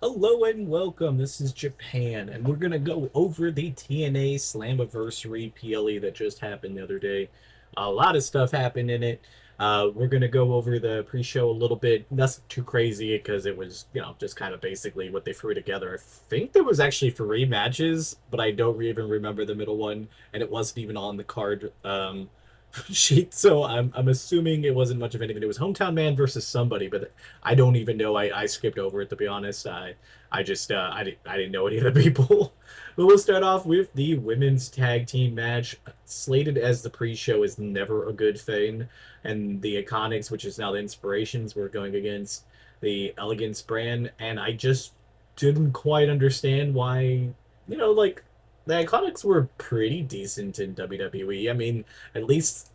Hello and welcome. This is Japan, and we're gonna go over the TNA Slammiversary PLE that just happened the other day. A lot of stuff happened in it. We're gonna go over the pre-show a little bit. Nothing too crazy because it was, just kind of basically what they threw together. I think there was actually three matches, but I don't even remember the middle one, and it wasn't even on the card. Sheet. So I'm assuming it wasn't much of anything. It was Hometown Man versus somebody, but I don't even know. I skipped over it to be honest. I didn't know any of the people. But we'll start off with the women's tag team match. Slated as the pre-show is never a good thing, and the Iconics, which is now the Inspirations, were going against the Elegance brand, and I just didn't quite understand why. Like the Iconics were pretty decent in WWE. I mean, at least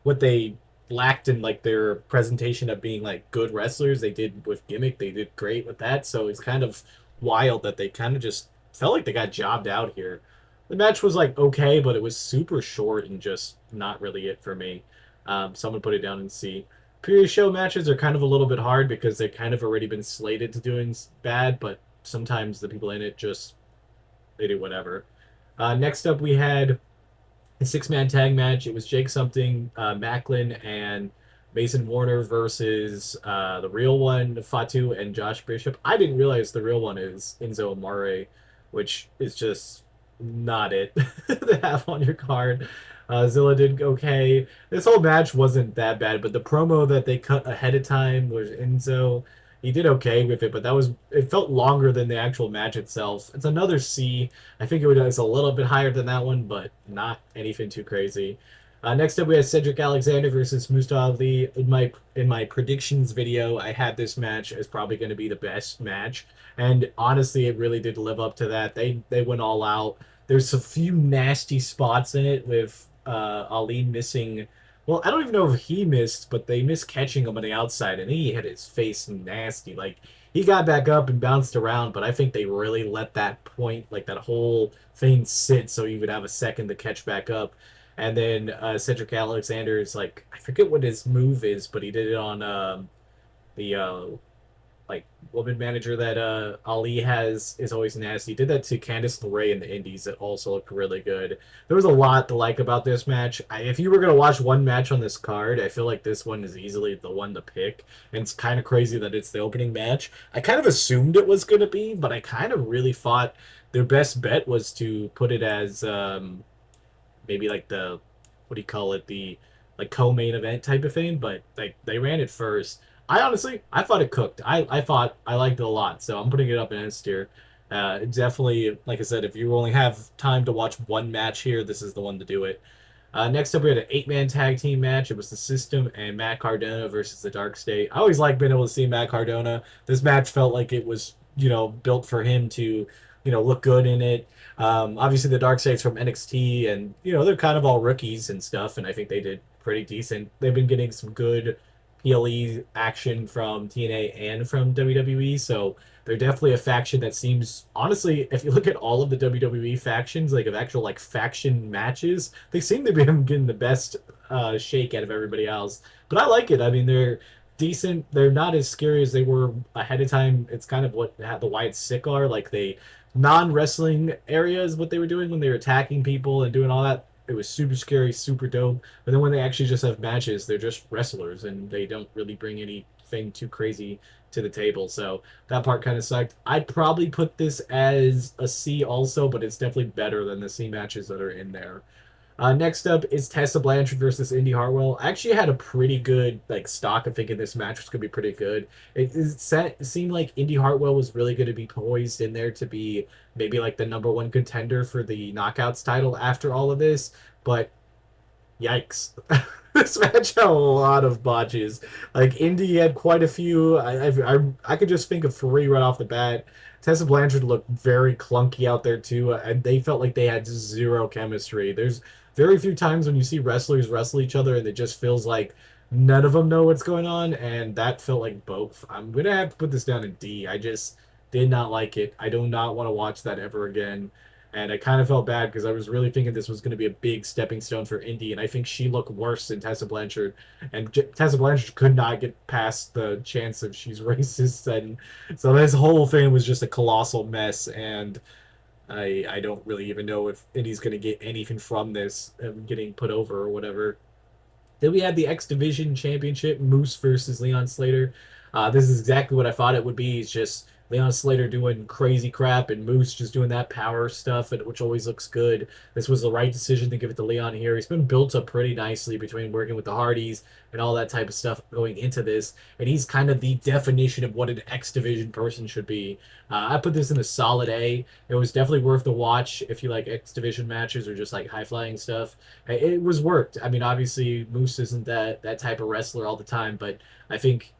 what they lacked in like their presentation of being like good wrestlers, they did with gimmick. They did great with that. So it's kind of wild that they kind of just felt like they got jobbed out here. The match was like okay, but it was super short and just not really it for me. Someone put it down and see. Pre-show matches are kind of a little bit hard because they've kind of already been slated to doing bad, but sometimes the people in it just they do whatever. Next up, we had a six-man tag match. It was Jake something, Macklin, and Mason Warner versus the real one, Fatu and Josh Bishop. I didn't realize the real one is Enzo Amare, which is just not it to have on your card. Zilla did okay. This whole match wasn't that bad, but the promo that they cut ahead of time was Enzo. He did okay with it, but it felt longer than the actual match itself. It's another C. I think it was a little bit higher than that one, but not anything too crazy. Next up, we had Cedric Alexander versus Mustafa Ali. In my predictions video, I had this match as probably going to be the best match, and honestly, it really did live up to that. They went all out. There's a few nasty spots in it with Ali missing. Well, I don't even know if he missed, but they missed catching him on the outside, and he hit his face nasty. Like he got back up and bounced around, but I think they really let that point, like that whole thing, sit so you would have a second to catch back up. And then Cedric Alexander is like, I forget what his move is, but he did it on the like woman manager that Ali has is always nasty. He did that to Candice LeRae in the Indies. It also looked really good. There was a lot to like about this match. If you were gonna watch one match on this card, I feel like this one is easily the one to pick. And it's kind of crazy that it's the opening match. I kind of assumed it was gonna be, but I kind of really thought their best bet was to put it as maybe like the what do you call it, the like co-main event type of thing, but they ran it first. I thought it cooked. I thought I liked it a lot, so I'm putting it up in S tier. Definitely, like I said, if you only have time to watch one match here, this is the one to do it. Next up, we had an eight-man tag team match. It was the System and Matt Cardona versus the Dark State. I always like being able to see Matt Cardona. This match felt like it was, built for him to, look good in it. Obviously, the Dark State's from NXT, and they're kind of all rookies and stuff, and I think they did pretty decent. They've been getting some good PLE action from TNA and from WWE, so they're definitely a faction that seems, honestly, if you look at all of the WWE factions, like of actual like faction matches, they seem to be getting the best shake out of everybody else. But I like it. I mean, they're decent. They're not as scary as they were ahead of time. It's kind of what the why it's sick are. Like they non-wrestling areas, what they were doing when they were attacking people and doing all that. It was super scary, super dope. But then when they actually just have matches, they're just wrestlers and they don't really bring anything too crazy to the table. So that part kind of sucked. I'd probably put this as a C also, but it's definitely better than the C matches that are in there. Next up is Tessa Blanchard versus Indy Hartwell. I actually had a pretty good like stock of thinking this match was gonna be pretty good. It seemed like Indy Hartwell was really going to be poised in there to be maybe like the number one contender for the Knockouts title after all of this, but yikes. This match had a lot of botches. Like Indy had quite a few. I could just think of three right off the bat. Tessa Blanchard looked very clunky out there too, and they felt like they had zero chemistry. There's very few times when you see wrestlers wrestle each other and it just feels like none of them know what's going on, and that felt like both. I'm gonna have to put this down in D. I just did not like it. I do not want to watch that ever again. And I kind of felt bad because I was really thinking this was going to be a big stepping stone for Indy, and I think she looked worse than Tessa Blanchard, and Tessa Blanchard could not get past the chance of she's racist, and so this whole thing was just a colossal mess, and I don't really even know if Indy's going to get anything from this getting put over or whatever. Then we had the X Division Championship, Moose versus Leon Slater. This is exactly what I thought it would be. It's just Leon Slater doing crazy crap and Moose just doing that power stuff, which always looks good. This was the right decision to give it to Leon here. He's been built up pretty nicely between working with the Hardys and all that type of stuff going into this, and he's kind of the definition of what an X Division person should be. I put this in a solid A. It was definitely worth the watch if you like X Division matches or just like high flying stuff. It was worked. I mean, obviously Moose isn't that type of wrestler all the time, but I think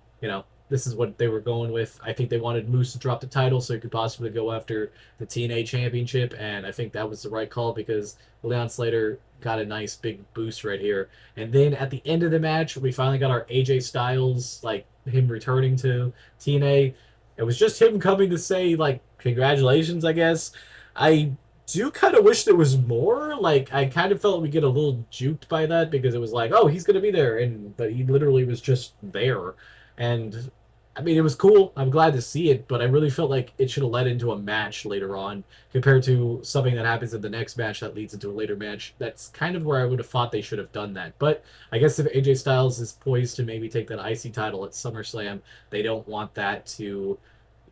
this is what they were going with. I think they wanted Moose to drop the title so he could possibly go after the TNA Championship, and I think that was the right call because Leon Slater got a nice big boost right here. And then at the end of the match, we finally got our AJ Styles, like him returning to TNA. It was just him coming to say like congratulations, I guess. I do kind of wish there was more. Like I kind of felt we get a little juked by that because it was like, oh, he's gonna be there, and but he literally was just there, and I mean it was cool. I'm glad to see it, but I really felt like it should have led into a match later on compared to something that happens in the next match that leads into a later match. That's kind of where I would have thought they should have done that. But I guess if AJ Styles is poised to maybe take that IC title at SummerSlam, they don't want that to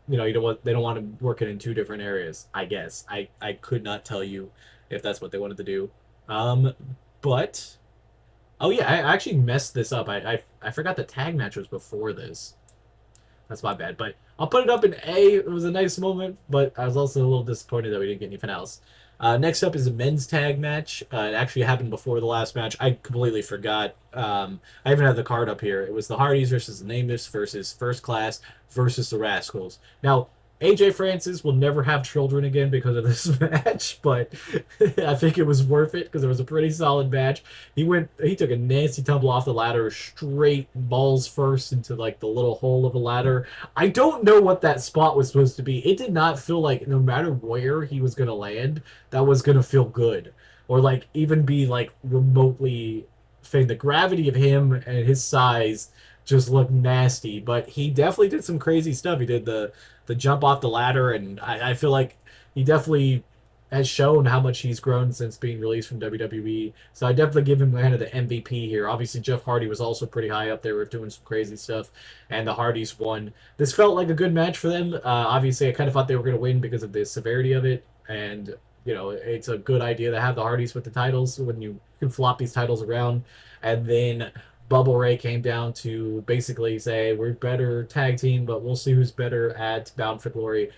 you don't want they don't want to work it in two different areas. I guess I could not tell you if that's what they wanted to do. Um, but oh yeah, I actually messed this up. I forgot the tag match was before this. That's my bad. But I'll put it up in A. It was a nice moment, but I was also a little disappointed that we didn't get anything else. Next up is a men's tag match. It actually happened before the last match. I completely forgot. I even have the card up here. It was the Hardys versus the Nameless versus First Class versus the Rascals. Now, AJ Francis will never have children again because of this match, but I think it was worth it because it was a pretty solid match. He took a nasty tumble off the ladder, straight balls first into like the little hole of the ladder. I don't know what that spot was supposed to be. It did not feel like no matter where he was gonna land, that was gonna feel good, or like even be like remotely. The gravity of him and his size just looked nasty, but he definitely did some crazy stuff. He did the jump off the ladder, and I feel like he definitely has shown how much he's grown since being released from WWE. So I definitely give him kind of the MVP here. Obviously, Jeff Hardy was also pretty high up there with doing some crazy stuff, and the Hardys won. This felt like a good match for them. Obviously, I kind of thought they were going to win because of the severity of it, and it's a good idea to have the Hardys with the titles when you can flop these titles around. And then Bubble Ray came down to basically say, we're better tag team, but we'll see who's better at Bound for Glory.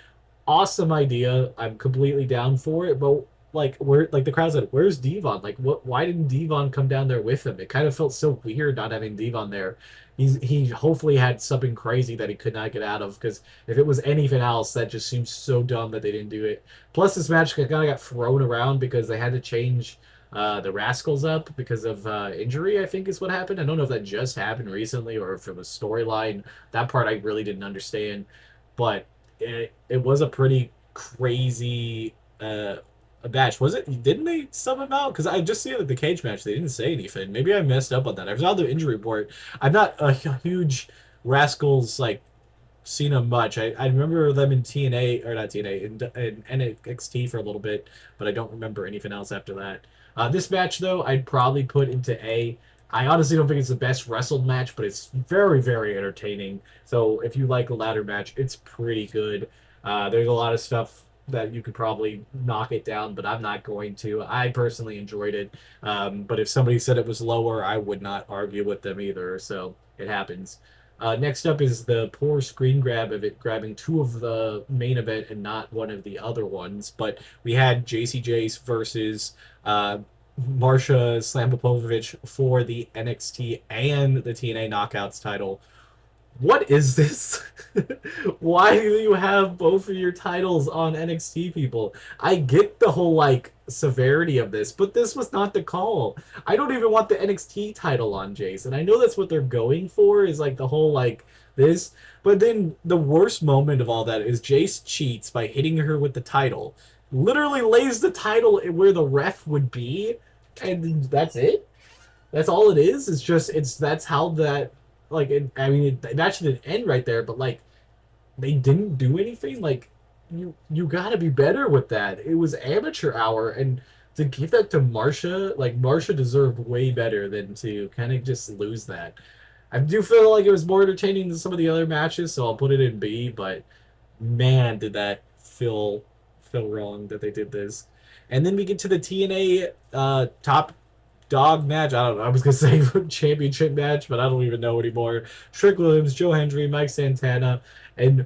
Awesome idea. I'm completely down for it, but like where like the crowd said, where's Devon? Like why didn't Devon come down there with him? It kind of felt so weird not having Devon there. He hopefully had something crazy that he could not get out of, because if it was anything else, that just seems so dumb that they didn't do it. Plus this match kind of got thrown around because they had to change the Rascals up because of injury, I think is what happened. I don't know if that just happened recently or if it was storyline. That part I really didn't understand. But it was a pretty crazy a match. Was it? Didn't they sub him out? Because I just see it at the cage match. They didn't say anything. Maybe I messed up on that. I saw the injury report. I'm not a huge Rascals like seen them much. I remember them in TNA or not TNA in NXT for a little bit, but I don't remember anything else after that. This match though, I'd probably put into A. I honestly don't think it's the best wrestled match, but it's very, very entertaining. So if you like a ladder match, it's pretty good. There's a lot of stuff that you could probably knock it down, but I'm not going to. I personally enjoyed it. But if somebody said it was lower, I would not argue with them either. So it happens. Next up is the poor screen grab of it grabbing two of the main event and not one of the other ones. But we had JC Jace versus Marsha Slamapovich for the NXT and the TNA Knockouts title. What is this? Why do you have both of your titles on NXT, people? I get the whole like severity of this, but this was not the call. I don't even want the NXT title on Jace, and I know that's what they're going for is like the whole like this. But then the worst moment of all that is Jace cheats by hitting her with the title. literally lays the title where the ref would be, and that's it. That's all it is. It's just it's that's how that like I mean it actually didn't end right there, but like they didn't do anything. Like you got to be better with that. It was amateur hour, and to give that to Marsha, like Marsha deserved way better than to kind of just lose that. I do feel like it was more entertaining than some of the other matches, so I'll put it in B. But man, did that feel wrong that they did this. And then we get to the TNA top dog match. I don't know. I was gonna say championship match, but I don't even know anymore. Trick Williams, Joe Hendry, Mike Santana, and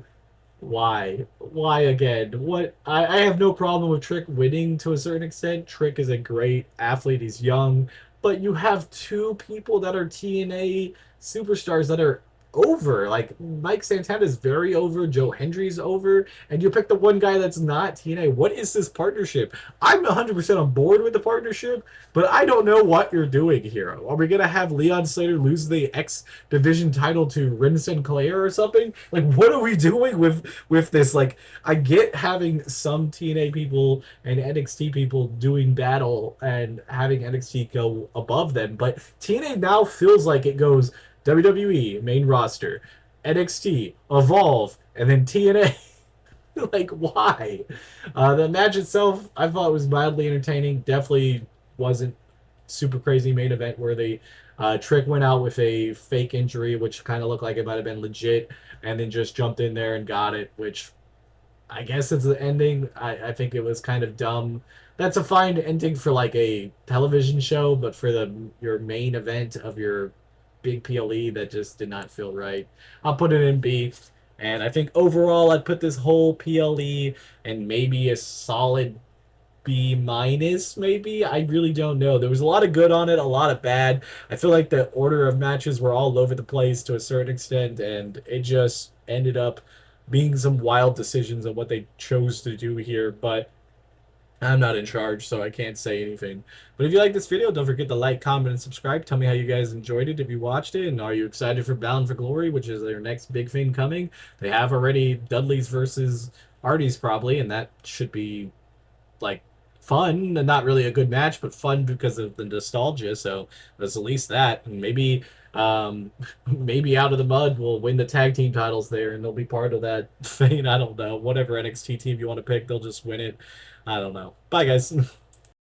why? Why again? What? I have no problem with Trick winning to a certain extent. Trick is a great athlete. He's young, but you have two people that are TNA superstars that are over. Like Mike Santana is very over. Joe Hendry's over, and you pick the one guy that's not TNA. What is this partnership? I'm 100% on board with the partnership, but I don't know what you're doing here. Are we gonna have Leon Slater lose the X Division title to Rin Sinclair or something? Like, what are we doing with this? Like, I get having some TNA people and NXT people doing battle and having NXT go above them, but TNA now feels like it goes WWE main roster, NXT, Evolve, and then TNA. Like, why? The match itself, I thought was mildly entertaining. Definitely wasn't super crazy main event worthy. Trick went out with a fake injury, which kind of looked like it might have been legit, and then just jumped in there and got it, which I guess it's the ending. I think it was kind of dumb. That's a fine ending for like a television show, but for the your main event of your big PLE, that just did not feel right. I'll put it in B. And I think overall, I'd put this whole PLE and maybe a solid B minus, maybe. I really don't know. There was a lot of good on it, a lot of bad. I feel like the order of matches were all over the place to a certain extent, and it just ended up being some wild decisions on what they chose to do here. But I'm not in charge, so I can't say anything. But if you like this video, don't forget to like, comment, and subscribe. Tell me how you guys enjoyed it if you watched it, and are you excited for Bound for Glory, which is their next big thing coming? They have already Dudley's versus Hardy's probably, and that should be like fun and not really a good match, but fun because of the nostalgia. So there's at least that, and maybe maybe Out of the Mud will win the tag team titles there, and they'll be part of that thing. I don't know. Whatever NXT team you want to pick, they'll just win it. I don't know. Bye, guys.